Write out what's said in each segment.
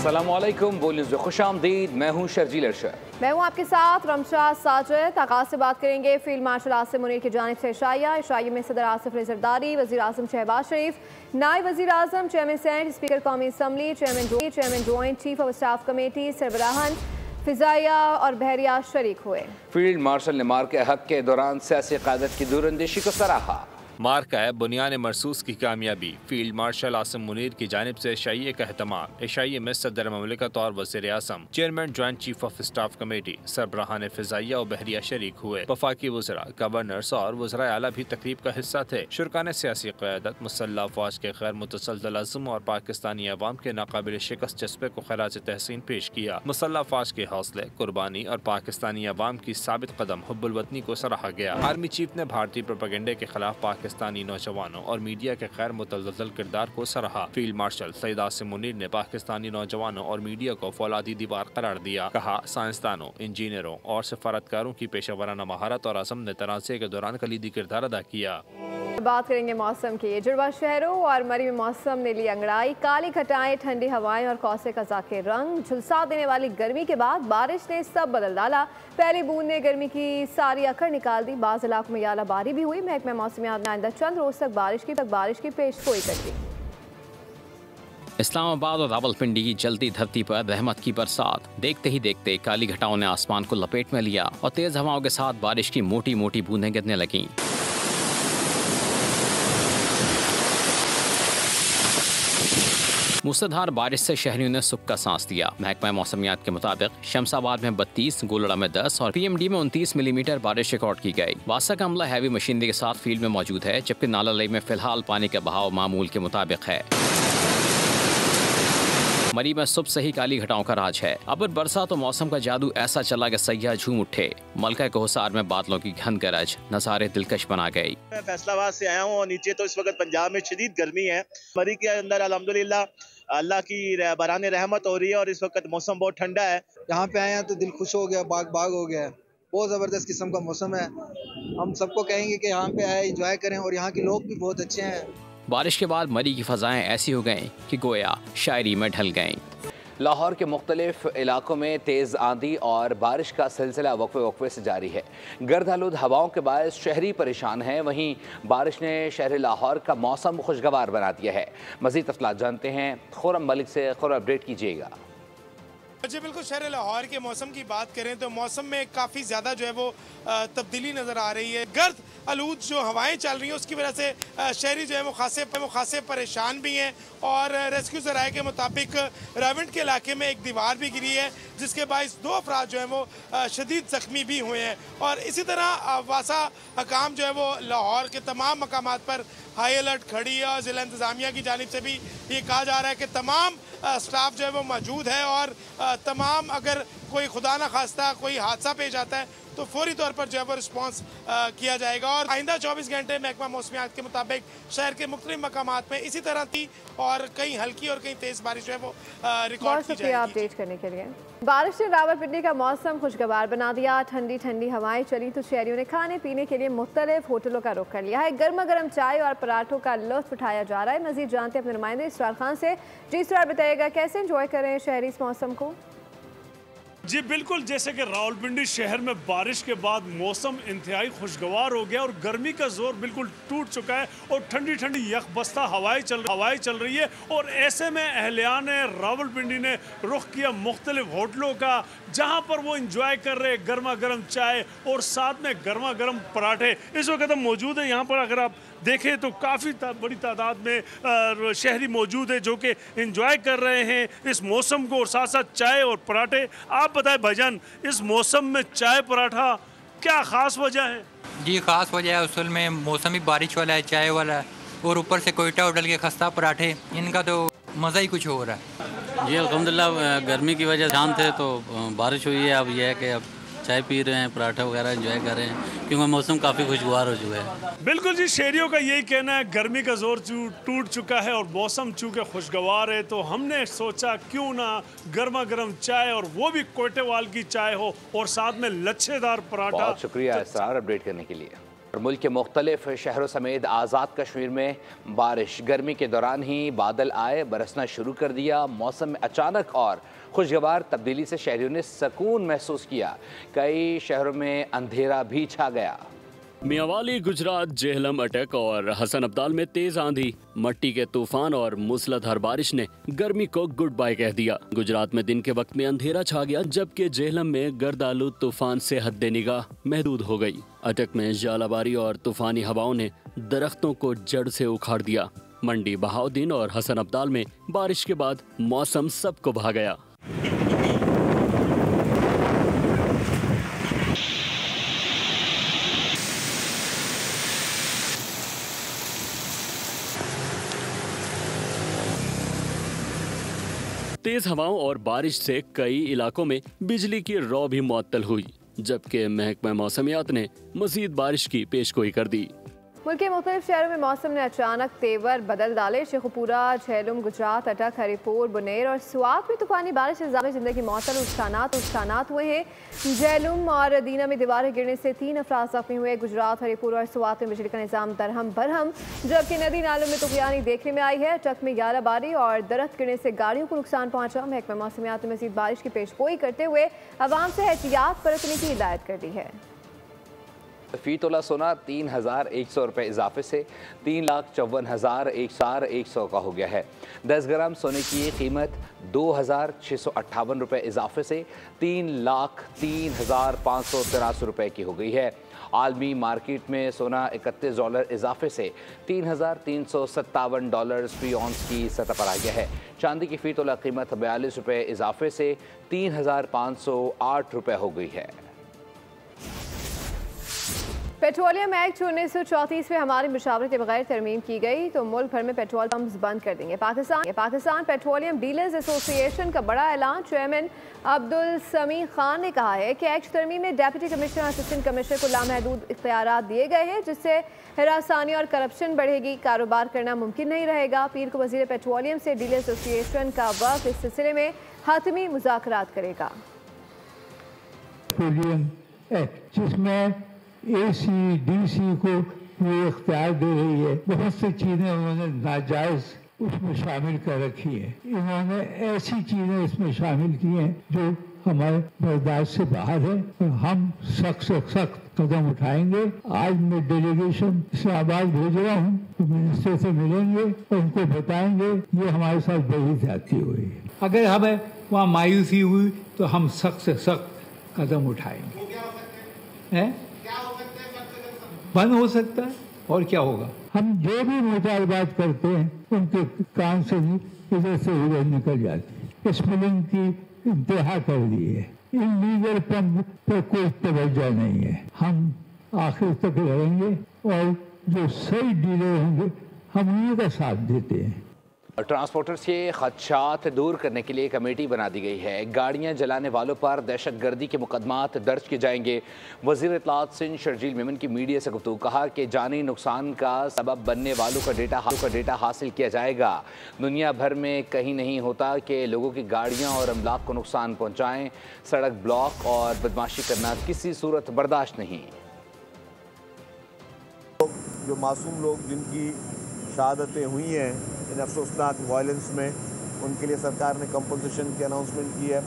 अस्सलामुअलैकुम, बोल खुशामदीद। मैं हूँ शर्जील अरशद। मैं हूँ आपके साथ रमशा साजिद। आगाज़ से बात करेंगे फील्ड मार्शल आसिम मुनीर की जानिब से इशाइया में सदर आसिफ अली जरदारी, वज़ीर आज़म शहबाज शरीफ, नायब वज़ीर आज़म, चेयरमैन सेनेट, स्पीकर कौमी assembly, chairman joint chief of staff committee, सरबराहान फिजाइया और बहरिया शरीक हुए। फील्ड मार्शल ने मार के हक के दौरान सियासी क़यादत की दूरअंदेशी को सराहा। मार का है बुनियान मरसूस की कामयाबी। फील्ड मार्शल आसिम मुनीर की जानिब से इशाइये का एहतमाम। इशाइये में सदर ममलिकत और वज़ीर आज़म, chairman joint chief of staff committee, सरबराहान फिजाइया और बहरिया शरीक हुए। वफाकी वज़रा, गवर्नर्स और वज़राए आला भी तकरीब का हिस्सा थे। शुरकान सियासी क़यादत, मुसल्लह अफ़वाज के गैर मुतसलसल अज़्म और पाकिस्तानी अवाम के नाकाबिल शिकस्त जज्बे को खराज तहसीन पेश किया। मुसल्लह अफ़वाज के हौसले, कुर्बानी और पाकिस्तानी अवाम की साबित कदम हुब्बुल वतनी को सराहा गया। आर्मी चीफ ने भारतीय प्रोपेगेंडे के खिलाफ पाकिस्तानी नौजवानों और मीडिया के गैर मुतज़ल्ज़ल किरदार को सराहा। फील्ड मार्शल सैयद आसिम मुनीर ने पाकिस्तानी नौजवानों और मीडिया को फौलादी दीवार करार दिया। कहा, साइंसदानों, इंजीनियरों और सफारतकारों की पेशेवराना महारत और अज़म ने तनाज़े के दौरान कलीदी किरदार अदा किया। बात करेंगे मौसम की। जुड़वा शहरों और मरी में मौसम ने ली अंगड़ाई। काली घटाएं, ठंडी हवाएं और कौसे कज़ा के रंग। झुलसा देने वाली गर्मी के बाद बारिश ने सब बदल डाला। पहली बूंद ने गर्मी की सारी अकड़ निकाल दी। बाज़ इलाकों में यालाबारी भी हुई। महकमा मौसमियात ने आइंदा चंद रोज तक बारिश की पेशगोई कर दी। इस्लामाबाद और रावलपिंडी की जलती धरती पर रहमत की बरसात। देखते ही देखते काली घटाओं ने आसमान को लपेट में लिया और तेज हवाओं के साथ बारिश की मोटी मोटी बूंदें गिरने लगीं। मूसलाधार बारिश से शहरियों ने सुख का सांस लिया। महकमा मौसमियात के मुताबिक शमसाबाद में 32, गोलड़ा में 10 और पीएमडी में 29 मिलीमीटर बारिश रिकॉर्ड की गई। वासा का अमला हैवी मशीनरी के साथ फील्ड में मौजूद है, जबकि नाला लई में फिलहाल पानी का बहाव मामूल के मुताबिक है। मरी में सुबह से ही काली घटाओं का राज है। अब बरसात और मौसम का जादू ऐसा चला कि सैयाह झूम उठे। मलका कोहसार में बादलों की घन गरज नज़ारे दिलकश बना गई। मैं फैसलाबाद से आया हूँ और नीचे तो इस वक्त पंजाब में शदीद गर्मी है। मरी के अंदर अल्हम्दुलिल्लाह अल्लाह की बराने रहमत हो रही है और इस वक्त मौसम बहुत ठंडा है। यहाँ पे आए हैं तो दिल खुश हो गया, बाग बाग हो गया है। बहुत ज़बरदस्त किस्म का मौसम है। हम सबको कहेंगे कि यहाँ पे आए, एंजॉय करें और यहाँ के लोग भी बहुत अच्छे हैं। बारिश के बाद मरी की फजाएं ऐसी हो गईं कि गोया शायरी में ढल गईं। लाहौर के मुख्तलिफ इलाकों में तेज़ आंधी और बारिश का सिलसिला वक्फे वक्फे से जारी है। गर्द आलूद हवाओं के बायस शहरी परेशान हैं। वहीं बारिश ने शहर लाहौर का मौसम खुशगवार बना दिया है। मज़ीद तफसीलात जानते हैं खुर्रम मलिक से। खुर्रम, अपडेट कीजिएगा। जी बिल्कुल, शहर लाहौर के मौसम की बात करें तो मौसम में काफ़ी ज़्यादा जो है वो तब्दीली नज़र आ रही है। गर्द आलूद जो हवाएं चल रही हैं उसकी वजह से शहरी जो है वो खासे परेशान भी हैं। और रेस्क्यू ज़राए के मुताबिक रावंड के इलाके में एक दीवार भी गिरी है, जिसके बायस 2 अफराद जो है वो शदीद ज़ख्मी भी हुए हैं। और इसी तरह वासा हकाम जो है वो लाहौर के तमाम मकामात पर हाई अलर्ट खड़ी है और ज़िला इंतज़ामिया की जानिब से भी ये कहा जा रहा है कि तमाम स्टाफ जो है वो मौजूद है और तमाम अगर कोई खुदा न खास्ता कोई हादसा पेश आता है तो फौरी तौर पर जो है वो रिस्पॉन्स किया जाएगा। और आइंदा 24 घंटे महकमा मौसमियात के मुताबिक शहर के मुख्तलिफ मकामात में इसी तरह थी और कहीं हल्की और कहीं तेज़ बारिश जो है वो रिकॉर्ड की जाएगी। अपडेट करने के लिए बारिश ने रावलपिंडी का मौसम खुशगवार बना दिया। ठंडी ठंडी हवाएं चली तो शहरियों ने खाने पीने के लिए मुख्तलिफ होटलों का रुख कर लिया है। गर्मा गर्म चाय और पराठों का लुत्फ उठाया जा रहा है। मजीद जानते हैं अपने नुमाइंदे इसरार खान से। जी इसरार, बताइएगा कैसे एंजॉय कर रहे हैं शहरी इस मौसम को? जी बिल्कुल, जैसे कि रावलपिंडी शहर में बारिश के बाद मौसम इंतहाई खुशगवार हो गया और गर्मी का जोर बिल्कुल टूट चुका है और ठंडी ठंडी यकबस्ता हवाएं चल रही है। और ऐसे में अहलियान रावलपिंडी ने रुख किया मुख्तलिफ होटलों का, जहां पर वो इंजॉय कर रहे गर्मा गर्म चाय और साथ में गर्मा गर्म पराठे। इस वक्त हम मौजूद है यहाँ पर, अगर आप देखें तो काफ़ी बड़ी तादाद में शहरी मौजूद है जो कि इंजॉय कर रहे हैं इस मौसम को और साथ साथ चाय और पराठे। आप बताएं भाईजान, इस मौसम में चाय पराठा क्या ख़ास वजह है? जी ख़ास वजह है, असल में मौसम ही बारिश वाला है, चाय वाला है और ऊपर से कोयटा होटल के खस्ता पराठे, इनका तो मज़ा ही कुछ हो रहा है। जी अल्हम्दुलिल्लाह, गर्मी की वजह शांत है तो बारिश हुई है। अब यह है कि अब चाय पी रहे हैं, पराठा वगैरह एंजॉय कर रहे हैं क्योंकि मौसम काफ़ी खुशगवार हो चुका है। बिल्कुल जी, शहरियों का यही कहना है, गर्मी का जोर टूट चुका है और मौसम चूँकि खुशगवार है तो हमने सोचा क्यों ना गर्मा गर्म चाय और वो भी कोयटेवाल की चाय हो और साथ में लच्छेदार पराठा। बहुत शुक्रिया इसरार अपडेट करने के लिए। मुल्क के मुख्तलिफ शहरों समेत आज़ाद कश्मीर में बारिश। गर्मी के दौरान ही बादल आए, बरसना शुरू कर दिया। मौसम में अचानक और खुशगवार तब्दीली से शहरियों ने सुकून महसूस किया। कई शहरों में अंधेरा भी छा गया। मियांवाली, गुजरात, जेहलम, अटक और हसन अब्दाल में तेज आंधी, मट्टी के तूफान और मूसलाधार बारिश ने गर्मी को गुड बाय कह दिया। गुजरात में दिन के वक्त में अंधेरा छा गया, जबकि जेहलम में गर्दालूद तूफान से हद्दे निगाह महदूद हो गई। अटक में जालाबारी और तूफानी हवाओं ने दरख्तों को जड़ से उखाड़ दिया। मंडी, बहाउद्दीन और हसन अब्दाल में बारिश के बाद मौसम सबको भा गया। तेज हवाओं और बारिश से कई इलाकों में बिजली की रौ भी मुअत्तल हुई, जबकि महकमा मौसमियात ने मजीद बारिश की पेशगोई कर दी। मुल्क के मुख्तलिफ शहरों में मौसम ने अचानक तेवर बदल डाले। शेखुपुरा, झेलम, गुजरात, अटक, हरिपुर, बुनेर और स्वात में तूफानी बारिश से ज़ामे जिंदगी मौतल नुकसानात हुए हैं। झेलम और दीना में दीवारें गिरने से 3 अफराद जख्मी हुए। गुजरात, हरिपुर और स्वात में बिजली का निज़ाम दरहम बरहम, जबकि नदी नालों में तुगयानी देखने में आई है। अटक में याराबारी और दरख्त गिरने से गाड़ियों को नुकसान पहुंचा। महकमा मौसमियात ने मज़ीद बारिश की पेशगोई करते हुए अवाम से एहतियात बरतने की हिदायत कर दी है। फी तोला सोना 3,100 रुपये इजाफे से 3,54,100 का हो गया है। 10 ग्राम सोने की कीमत 2,658 रुपये इजाफे से 3,03,583 रुपये की हो गई है। आलमी मार्केट में सोना $31 इजाफे से $3,357 फी औंस की सतह पर आ गया है। चांदी की फी तोला कीमत 42 रुपये इजाफे से 3,508 रुपये हो गई है। पेट्रोलियम एक्ट 1934 में हमारी मुशावरत के बगैर तरमीम की गई तो मुल्क भर में पेट्रोल पंप्स बंद कर देंगे। पाकिस्तान पेट्रोलियम डीलर्स एसोसिएशन का बड़ा ऐलान। चेयरमैन अब्दुल समी खान ने कहा है कि एक्ट तरमीम में डेप्यूटी कमिश्नर, असिस्टेंट कमिश्नर को लामहदूद इख्तियारात दिए गए हैं, जिससे हरासानी और करप्शन बढ़ेगी। कारोबार करना मुमकिन नहीं रहेगा। पीर को वजीर पेट्रोलियम से डीलर एसोसिएशन का वक्त इस सिलसिले में हातमी मुज़ाकरात करेगा। जिसमें ACDC को ये इख्तियार दे रही है, बहुत सी चीज़ें उन्होंने नाजायज़ उसमें शामिल कर रखी है। इन्होंने ऐसी चीज़ें इसमें शामिल की हैं जो हमारे बर्दाश्त से बाहर है और हम सख्त से सख्त कदम उठाएंगे। आज मैं डेलीगेशन इस्लामाबाद भेज रहा हूँ, तो मिनिस्टर से मिलेंगे और उनको बताएंगे ये हमारे साथ बड़ी ज्यादती हुई है। अगर हमें वहाँ मायूसी हुई तो हम सख्त से सख्त कदम उठाएंगे। बंद हो सकता है और क्या होगा। हम जो भी मुतालबात करते हैं उनके कान से भी इधर से उधर निकल जाती है। स्पिलिंग की इंतहा कर दी है। इल्लीगल पंप पर कोई तवज्जो नहीं है। हम आखिर तक लड़ेंगे और जो सही डीलर होंगे हम उन्हीं का साथ देते हैं। ट्रांसपोर्टर्स के खदशात दूर करने के लिए कमेटी बना दी गई है। गाड़ियां जलाने वालों पर दहशतगर्दी के मुकदमात दर्ज किए जाएंगे। वज़ीर इत्तलात सिंध शर्जील मेमन की मीडिया से गुफ्तगू कहा कि जानी नुकसान का सबब बनने वालों का डेटा हासिल किया जाएगा। दुनिया भर में कहीं नहीं होता कि लोगों की गाड़ियां और अमलाक को नुकसान पहुँचाएँ। सड़क ब्लॉक और बदमाशी करना किसी सूरत बर्दाश्त नहीं। जो मासूम लोग जिनकी शहादतें हुई हैं इन अफसोसनाक वायलेंस में, उनके लिए सरकार ने कंपनसेशन की अनाउंसमेंट की है।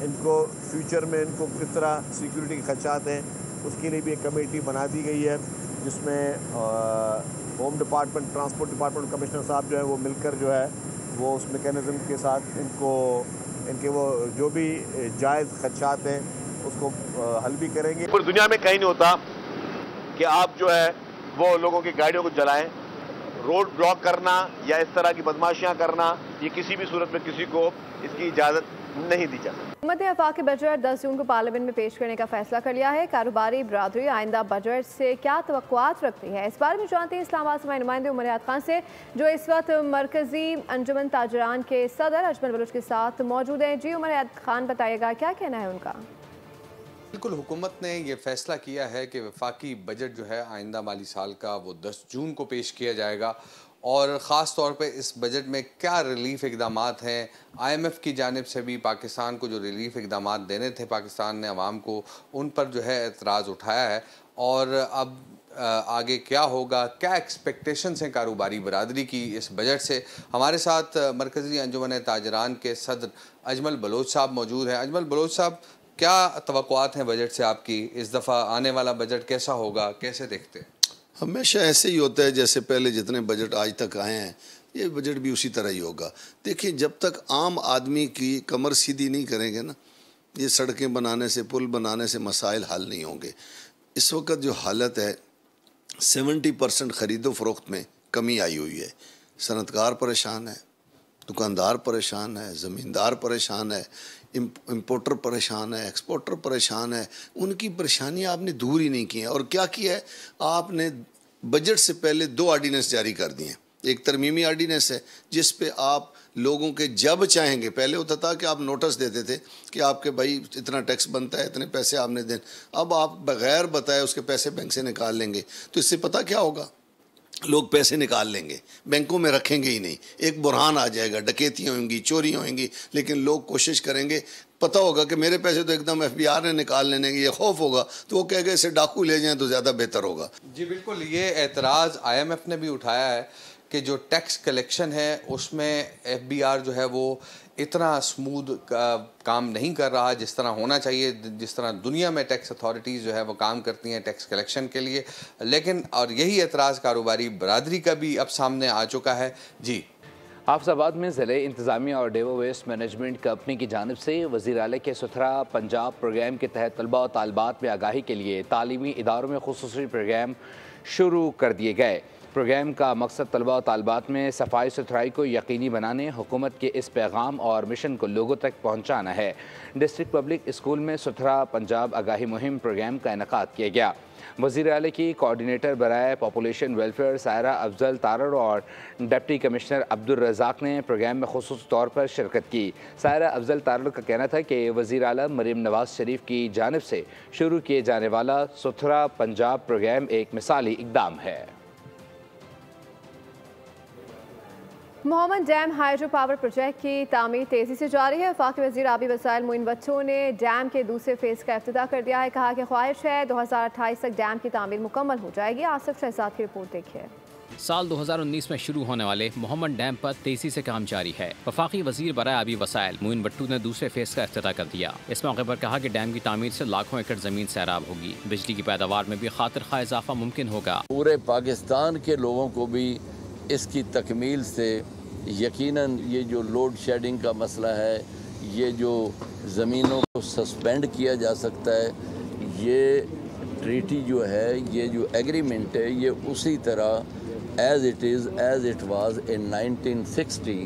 इनको फ्यूचर में इनको किस तरह सिक्योरिटी के खदशात हैं उसके लिए भी एक कमेटी बना दी गई है, जिसमें home department, transport department commissioner साहब जो है वो मिलकर जो है वो उस मेकनिज़म के साथ इनके वो जो भी जायज़ खदशात हैं उसको हल भी करेंगे। पूरी दुनिया में कहीं नहीं होता कि आप जो है वो लोगों की गाड़ियों को जलाएं। रोड ब्लॉक करना या इस तरह की बदमाशियां करना, ये किसी भी सूरत में किसी को इसकी इजाज़त नहीं दी जाती। हुकूमत ने आफाकी बजट 10 जून को पार्लियामेंट में पेश करने का फैसला कर लिया है। कारोबारी बरादरी आइंदा बजट से क्या तवक्कुआत रखती है, इस बारे में जानते हैं इस्लामाबाद से नुमाइंदे उमर हयात खान से, जो इस वक्त मरकजी अंजुमन ताजरान के सदर अजमल बलूच के साथ मौजूद हैं। जी उमर हयात खान, बताइएगा क्या कहना है उनका। बिल्कुल, हुकूमत ने ये फैसला किया है कि वफाकी बजट जो है आइंदा माली साल का वो 10 जून को पेश किया जाएगा और ख़ास तौर पे इस बजट में क्या रिलीफ इक़दामात हैं। IMF की जानिब से भी पाकिस्तान को जो रिलीफ इक़दामात देने थे पाकिस्तान ने अवाम को, उन पर जो है एतराज़ उठाया है और अब आगे क्या होगा, क्या एक्सपेक्टेशंस हैं कारोबारी बरादरी की इस बजट से। हमारे साथ मरकज़ी अंजुमन ताजरान के सदर अजमल बलोच साहब मौजूद हैं। अजमल बलोच साहब, क्या तवक्कुआत हैं बजट से आपकी? इस दफ़ा आने वाला बजट कैसा होगा, कैसे देखते हैं? हमेशा ऐसे ही होता है, जैसे पहले जितने बजट आज तक आए हैं ये बजट भी उसी तरह ही होगा। देखिए, जब तक आम आदमी की कमर सीधी नहीं करेंगे ना, ये सड़कें बनाने से, पुल बनाने से मसाइल हल नहीं होंगे। इस वक्त जो हालत है 70% ख़रीदो फ़रोख्त में कमी आई हुई है। सनतकार परेशान है, दुकानदार परेशान है, ज़मींदार परेशान है, इम्पोर्टर परेशान है, एक्सपोर्टर परेशान है। उनकी परेशानियाँ आपने दूर ही नहीं की हैं। और क्या किया है आपने, बजट से पहले 2 आर्डीनेंस जारी कर दिए हैं। एक तरमीमी आर्डीनेंस है जिस पे आप लोगों के जब चाहेंगे, पहले होता था कि आप नोटिस देते थे कि आपके भाई इतना टैक्स बनता है, इतने पैसे आपने दें, अब आप बग़ैर बताए उसके पैसे बैंक से निकाल लेंगे। तो इससे पता क्या होगा, लोग पैसे निकाल लेंगे, बैंकों में रखेंगे ही नहीं। एक बुरहान आ जाएगा, डकैतियाँ होंगी, चोरियाँ होंगी, लेकिन लोग कोशिश करेंगे, पता होगा कि मेरे पैसे तो एकदम FBI ने निकाल लेने के, ये खौफ होगा तो वो कहेगा इसे डाकू ले जाएं तो ज़्यादा बेहतर होगा। जी बिल्कुल, ये एतराज़ IMF ने भी उठाया है कि जो टैक्स कलेक्शन है उसमें FBR जो है वो इतना स्मूथ काम नहीं कर रहा जिस तरह होना चाहिए, जिस तरह दुनिया में टैक्स अथॉरिटीज़ जो है वो काम करती हैं टैक्स कलेक्शन के लिए। लेकिन और यही एतराज़ कारोबारी बरादरी का भी अब सामने आ चुका है। जी, हाफिजाबाद में ज़िले इंतज़ामिया और डेवो वेस्ट मैनेजमेंट कंपनी की जानिब से वज़ीर आला के सुथरा पंजाब प्रोग्राम के तहत तलबा और तालबात में आगाही के लिए तालीमी इदारों में खुसूसी प्रोग्राम शुरू कर दिए गए। प्रोग्राम का मकसद तलबा और तालबात में सफाई सुथराई को यकीनी बनाने, हुकूमत के इस पैगाम और मिशन को लोगों तक पहुँचाना है। डिस्ट्रिक्ट पब्लिक स्कूल में सुथरा पंजाब आगाही मुहिम प्रोग्राम का इनेकाद किया गया। वज़ीर आला की कोऑर्डिनेटर बराए पॉपुलेशन वेलफेयर सायरा अफजल तारड़ और डिप्टी कमिश्नर अब्दुल रज़ाक ने प्रोग्राम में खुसूस तौर पर शिरकत की। सायरा अफजल तारड़ का कहना था कि वज़ीर आला मरीम नवाज शरीफ की जानिब से शुरू किए जाने वाला सुथरा पंजाब प्रोग्राम एक मिसाली इक़दाम है। Mohammed dam hydro power project की तामीर तेज़ी से जारी है। वफाकी वज़ीर आबी वसाइल मोइन बच्चों ने डैम के दूसरे फेज़ का इफ्तिताह कर दिया है। कहा कि ख्वाहिश है 2028 तक डैम की तामीर मुकम्मल हो जाएगी। आसिफ शहजाद की रिपोर्ट देखिए। साल 2019 में शुरू होने वाले मोहम्मद डैम पर तेजी से काम जारी है। वफाकी वजीर बराए आबी वसाइल मोइन भट्टू ने दूसरे फेज का इफ्तिताह कर दिया। इस मौके पर कहा कि डैम की तामीर से लाखों एकड़ जमीन सैराब होगी, बिजली की पैदावार में भी खातिर खा इजाफा मुमकिन होगा। पूरे पाकिस्तान के लोगों को भी इसकी तकमील से यकीनन ये जो लोड शेडिंग का मसला है, ये जो ज़मीनों को सस्पेंड किया जा सकता है, ये ट्रीटी जो है, ये जो एग्रीमेंट है, ये उसी तरह as it is as it was in 1960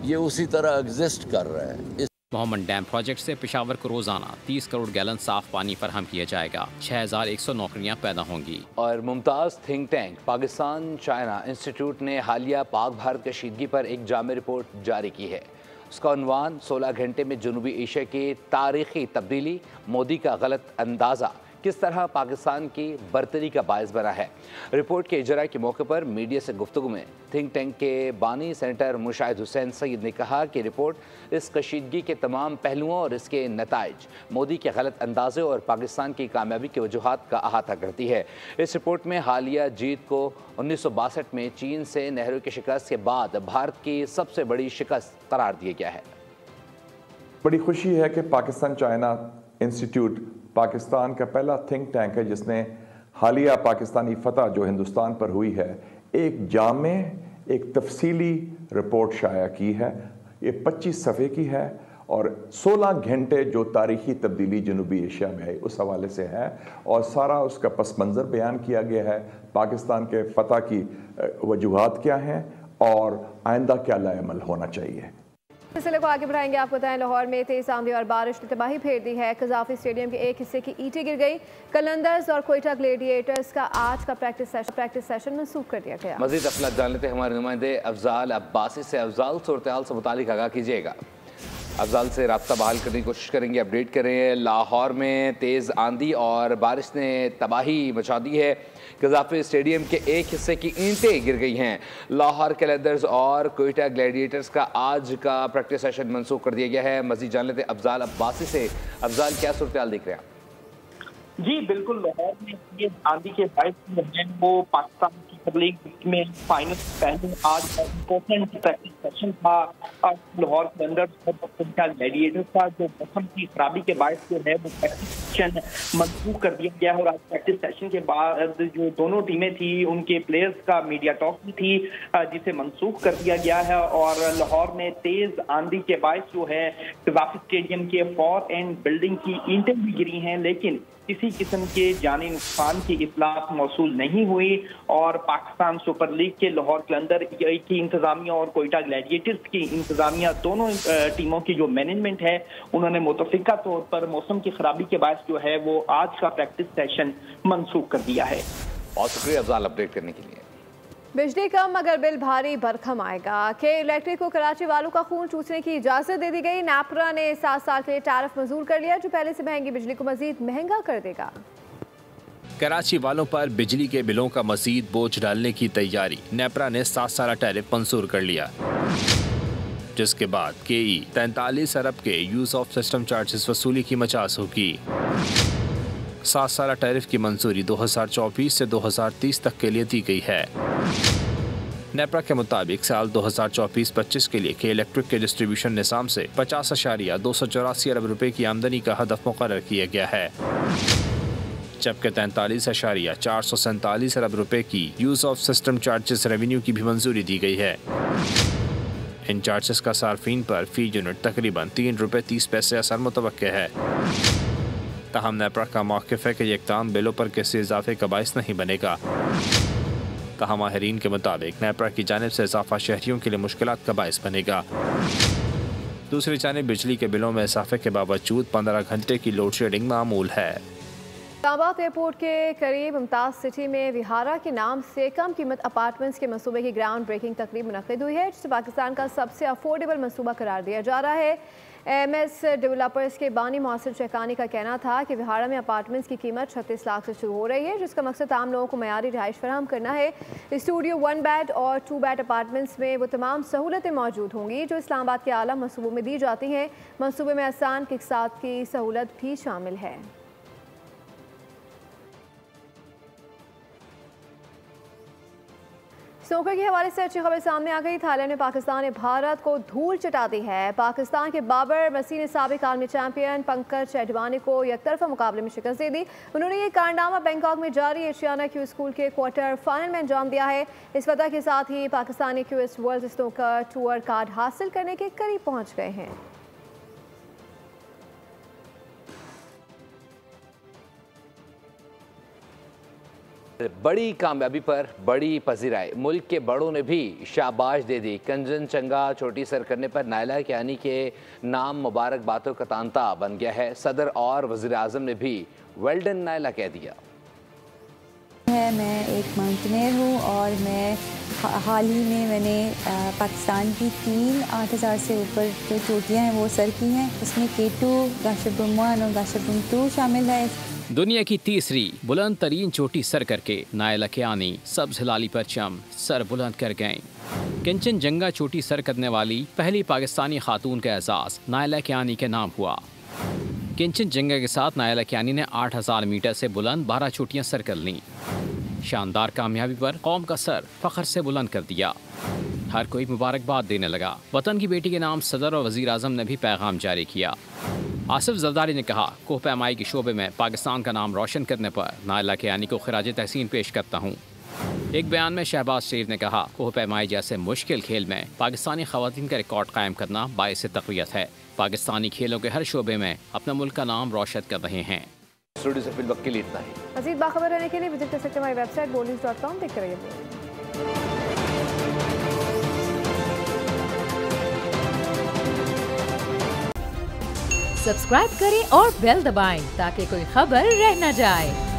ये उसी तरह एग्जिस्ट कर रहा है। मोहम्मद डैम प्रोजेक्ट से पेशावर को रोजाना 30 करोड़ गैलन साफ पानी फराहम किया जाएगा। 6100 नौकरियां पैदा होंगी। और Mumtaz think tank Pakistan China institute ने हालिया पाक भारत कशीदगी पर एक जामे रिपोर्ट जारी की है। उसका उन्वान 16 घंटे में जनूबी एशिया की तारीखी तब्दीली, मोदी का गलत अंदाज़ा किस तरह पाकिस्तान की बरतरी का बायस बना है। रिपोर्ट के इजरा के मौके पर मीडिया से गुफ्तगू में थिंक टैंक के बानी सेनेटर मुशाहिद हुसैन सईद ने कहा कि रिपोर्ट इस कशीदगी के तमाम पहलुओं और इसके नताइज, मोदी के गलत अंदाजे और पाकिस्तान की कामयाबी के वजूहात का अहाता करती है। इस रिपोर्ट में हालिया जीत को 1962 में चीन से नेहरू की शिकस्त के बाद भारत की सबसे बड़ी शिकस्त करार दिया गया है। बड़ी खुशी है कि पाकिस्तान चाइना इंस्टीट्यूट पाकिस्तान का पहला थिंक टैंक है जिसने हालिया पाकिस्तानी फतह जो हिंदुस्तान पर हुई है, एक जामे एक तफसीली रिपोर्ट शाया की है। ये 25 सफ़े की है और 16 घंटे जो तारीखी तब्दीली जनूबी एशिया में आई उस हवाले से है और सारा उसका पस मंज़र बयान किया गया है। पाकिस्तान के फतह की वजूहात क्या हैं और आइंदा क्या लाएमल होना चाहिए। सिलसिले को आगे बढ़ाएंगे। आपको बताएं, लाहौर में तेज आंधी और बारिश ने तबाही फेर दी है। कजाफी स्टेडियम के एक हिस्से की ईंटें गिर गई। कलंदर्स और कोयटा ग्लेडिएटर्स का आज का प्रैक्टिस सेशन मनसूख कर दिया गया। मजीद तफसीलात जान लेते हैं हमारे नुमाइंदे अफजाल अब्बासी से। अफजाल, सूरत-ए-हाल से मुतालिक आगाह कीजिएगा। अफजाल से रब्ता बहाल करने की कोशिश करेंगे, अपडेट करें। लाहौर में तेज़ आंधी और बारिश ने तबाही मचा दी है। कजाफी स्टेडियम के एक हिस्से की ईंटें गिर गई हैं। लाहौर कलंदर्स और कोयटा ग्लैडिएटर्स का आज का प्रैक्टिस सेशन मनसूख कर दिया गया है। मजीद जान लेते हैं अफजाल अब्बासी से। अफजाल, क्या सूरत-ए-हाल देख रहे हैं? जी बिल्कुल, लाहौर में ये आंधी के बायस जो है वो पाकिस्तान सुपर लीग में फाइनल पहले आज इम्पोर्टेंट प्रैक्टिस सेशन था। लाहौर के अंदर ग्लैडिएटर्स का जो मौसम की खराबी के बायस जो है वो प्रैक्टिस सेशन मंसूख कर दिया गया है और आज प्रैक्टिस सेशन के बाद जो दोनों टीमें थी उनके प्लेयर्स का मीडिया टॉक भी थी जिसे मंसूख कर दिया गया है। और लाहौर में तेज आंधी के बायस जो है कज़ाफी स्टेडियम के फॉर एंड बिल्डिंग की ईंटें भी गिरी हैं, लेकिन किसी किस्म के जानी नुकसान की इतलात मौसूल नहीं हुई। और पाकिस्तान सुपर लीग के लाहौर के अंदर की इंतजामिया और कोयटा ग्लैडिएटर्स की इंतजामिया दोनों टीमों की जो मैनेजमेंट है उन्होंने मुतफिका तौर पर मौसम की खराबी के बायस जो है वो आज का प्रैक्टिस सेशन मनसूख कर दिया है। बहुत शुक्रिया अफजाल अपडेट करने के लिए। बिजली कम मगर बिल भारी भरखम आएगा। के इलेक्ट्रिक को कराची वालों का खून चूसने की इजाजत दे दी गई। नेपरा ने 7 साल के लिए टैरिफ मंजूर कर लिया जो पहले से महंगी बिजली को मजीद महंगा कर देगा। कराची वालों पर बिजली के बिलों का मजीद बोझ डालने की तैयारी। नेपरा ने 7 साल टैरिफ मंजूर कर लिया, जिसके बाद केई 43 अरब के यूज ऑफ सिस्टम चार्जेस वसूली की मचास होगी। 7 साल टैरिफ की मंजूरी 2024 से 2030 तक के लिए दी गई है। नेपरा के मुताबिक साल 2024-25 के लिए के इलेक्ट्रिक के डिस्ट्रीब्यूशन निज़ाम से 50,284 अरब रुपए की आमदनी का हदफ मुकर्रर किया गया है, जबकि 43,447 अरब रुपए की use of system charges revenue की भी मंजूरी दी गई है। इन चार्जेस का सार्फिन पर फी यूनिट तकरीबन 3 रुपए 30 पैसे असर मुतवक्के है। ताहम नेपरा का मौक़िफ़ है कि ये इक़दाम बिलों पर किसी इजाफे का बाइस नहीं बनेगा। ताहम माहिरीन के मुताबिक नेपरा की जानिब से इजाफा शहरियों के लिए मुश्किलात का बाइस बनेगा। दूसरी जानिब बिजली के बिलों में इजाफे के बावजूद 15 घंटे की लोड शेडिंग मामूल है। इस्लामाबाद एयरपोर्ट के करीब मुमताज़ सिटी में विहारा के नाम से कम कीमत अपार्टमेंट्स के मंसूबे की ग्राउंड ब्रेकिंग तकरीब मुनक़िद हुई है, जिसे पाकिस्तान का सबसे अफोर्डेबल मंसूबा करार दिया जा रहा है। MS डेवलपर्स के बानी मोहसिन शहकानी का कहना था कि विहारा में अपार्टमेंट्स की कीमत 36 लाख से शुरू हो रही है, जिसका मकसद आम लोगों को मयारी रिहाइश फराहम करना है। स्टूडियो 1 बेड और 2 बेड अपार्टमेंट्स में वो तमाम सहूलतें मौजूद होंगी जो इस्लामाबाद के आला मंसूबों में दी जाती हैं। मंसूबे में आसान किस्त की सहूलत भी शामिल है। स्नूकर के हवाले से अच्छी खबर सामने आ गई। थाईलैंड में पाकिस्तान ने भारत को धूल चटा दी है। पाकिस्तान के बाबर मसीह ने साबिक आलमी चैंपियन पंकज एडवाणी को एकतरफा मुकाबले में शिकस्त दे दी। उन्होंने ये कारनामा बैंकॉक में जारी एशियाना क्यू स्कूल के क्वार्टर फाइनल में अंजाम दिया है। इस फतह के साथ ही पाकिस्तानी QS world snooker tour card हासिल करने के करीब पहुँच गए हैं। बड़ी कामयाबी पर बड़ी पजीराई। मुल्क के बड़ों ने भी शाबाश दे दी। कंचनजंगा चोटी सर करने पर नायला कियानी के नाम मुबारक बातों का तांता बन गया है। सदर और वज़ीर आज़म ने भी वेल्डन नायला कह दिया है। मैं एक माउंटेनियर हूँ और मैं हाल ही में मैंने पाकिस्तान की 3 8000 से ऊपर जो चोटियाँ हैं वो सर की हैं। इसमें K2, गाशरबुम 1 और गाशरबुम 2 शामिल है। दुनिया की तीसरी बुलंद तरीन चोटी सर करके नायला कियानी सब्ज हिलाली पर चम सर बुलंद कर गईं। कंचनजंगा चोटी सर करने वाली पहली पाकिस्तानी खातून का एजाज़ नायला कियानी के नाम हुआ। कंचनजंगा के साथ नायला कियानी ने 8000 मीटर से बुलंद 12 चोटियां सर कर लीं। शानदार कामयाबी पर कौम का सर फख्र से बुलंद कर दिया। हर कोई मुबारकबाद देने लगा। वतन की बेटी के नाम सदर और वज़ीर आज़म ने भी पैगाम जारी किया। आसिफ जरदारी ने कहा, कोह पैमाई के शोबे में पाकिस्तान का नाम रोशन करने पर नायला कियानी को खिराज तहसीन पेश करता हूँ। एक बयान में शहबाज शरीफ ने कहा, कोह पैमाई जैसे मुश्किल खेल में पाकिस्तानी खवातीन का रिकॉर्ड कायम करना बाइस तक़वियत है। पाकिस्तानी खेलों के हर शोबे में अपने मुल्क का नाम रोशन कर रहे हैं। स्टूडियो से फिल वक्त के लिए इतना ही। मज़ीद बाखबर रहने के लिए विजिट कर सकते हैं हमारी वेबसाइट boldnews.com। देखते रहिए। सब्सक्राइब करें और बेल दबाएं ताकि कोई खबर रह न जाए।